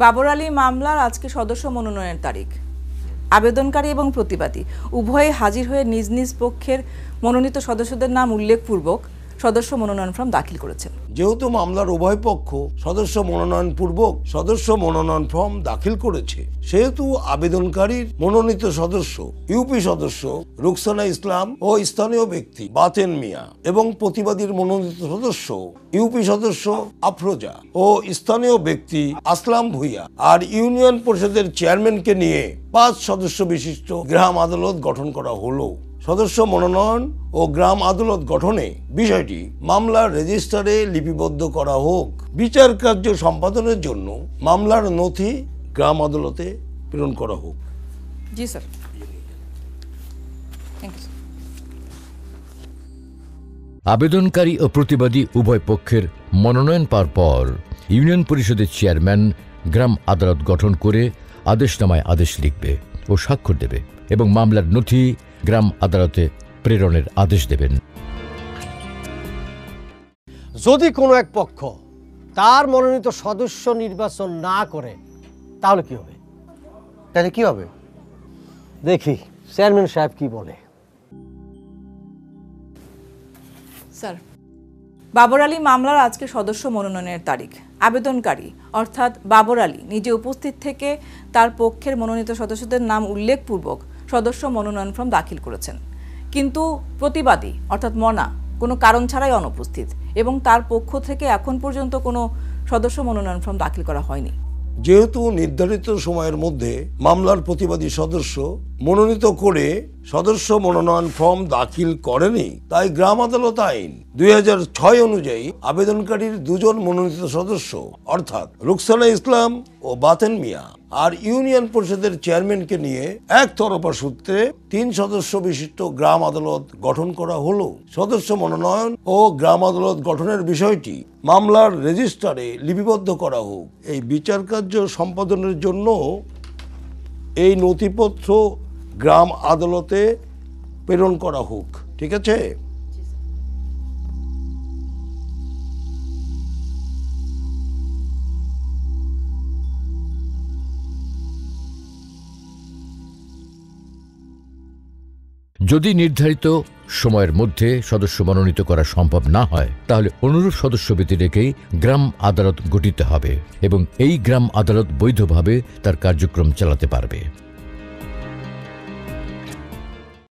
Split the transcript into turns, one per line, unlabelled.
বাবর আলী মামলার আজকে সদস্য মনোনয়নের তারিখ। আবেদনকারী এবং প্রতিবাদী উভয়ে হাজির হয়ে নিজ নিজ পক্ষের মনোনীত সদস্যদের নাম উল্লেখপূর্বক সদস্য মনোনয়ন ফর্ম দাখিল করেছেন।
যেহেতু মামলার উভয় পক্ষ সদস্য মনোনয়ন পূর্বক সদস্য মনোনয়ন ফর্ম দাখিল করেছে, সেহেতু আবেদনকারীর মনোনীত সদস্য ইউপি সদস্য রুকসানা ইসলাম ও স্থানীয় ব্যক্তি বাতেন মিয়া এবং প্রতিবাদীর মনোনীত সদস্য ইউপি সদস্য আফরোজা ও স্থানীয় ব্যক্তি আসলাম ভুইয়া আর ইউনিয়ন পরিষদের চেয়ারম্যানকে নিয়ে 5 সদস্য বিশিষ্ট গ্রাম আদালত গঠন করা হলো। সদস্য মনোনয়ন ও গ্রাম আদালত গঠনে বিষয়টি মামলার রেজিস্টারে লিপিবদ্ধ করা হোক। বিচার কার্য সম্পাদনের জন্য মামলার নথি গ্রাম আদালতে প্রেরণ করা হোক।
জি স্যার, থ্যাংক ইউ।
আবেদনকারী ও প্রতিবাদী উভয় পক্ষের মনোনয়ন পাওয়ার পর ইউনিয়ন পরিষদের চেয়ারম্যান গ্রাম আদালত গঠন করে আদেশনামায় আদেশ লিখবে ও স্বাক্ষর দেবে এবং মামলার নথি গ্রাম আদালতে প্রেরণের আদেশ দেবেন।
যদি কোনো এক পক্ষ তার মনোনীত সদস্য নির্বাচন না করে তাহলে কি হবে?
তাহলে কি হবে
দেখি চেয়ারম্যান সাহেব কি বলে।
স্যার, বাবর আলী মামলার আজকে সদস্য মনোনয়নের তারিখ। আবেদনকারী অর্থাৎ বাবর আলী নিজে উপস্থিত থেকে তার পক্ষের মনোনীত সদস্যদের নাম উল্লেখপূর্বক সদস্য মনোনয়ন ফর্ম দাখিল করেছেন, কিন্তু প্রতিবাদী অর্থাৎ মনা কোনো কারণ ছাড়াই অনুপস্থিত এবং তার পক্ষ থেকে এখন পর্যন্ত কোনো সদস্য মনোনয়ন ফর্ম দাখিল করা হয়নি।
যেহেতু নির্ধারিত সময়ের মধ্যে মামলার প্রতিবাদী সদস্য মনোনীত করে সদস্য মনোনয়ন ফর্ম দাখিল করেনি, তাই গ্রাম আদালত আইন 2006 অনুযায়ী আবেদনকারীর 2 জন মনোনীত সদস্য অর্থাৎ রুকসানা ইসলাম ও বাতেন মিয়া আর ইউনিয়ন পরিষদের চেয়ারম্যানকে নিয়ে একতরফা সূত্রে 3 সদস্য বিশিষ্ট গ্রাম আদালত গঠন করা হলো। সদস্য মনোনয়ন ও গ্রাম আদালত গঠনের বিষয়টি মামলার রেজিস্টারে লিপিবদ্ধ করা হোক। এই বিচার কার্য সম্পাদনের জন্য এই নথিপত্র গ্রাম আদালতে প্রেরণ করা হোক। ঠিক আছে?
যদি নির্ধারিত সময়ের মধ্যে সদস্য মনোনীত করা সম্ভব না হয়, তাহলে অনুরূপ সদস্য ব্যতি রেখেই গ্রাম আদালত গঠিত হবে এবং এই গ্রাম আদালত বৈধভাবে তার কার্যক্রম চালাতে পারবে।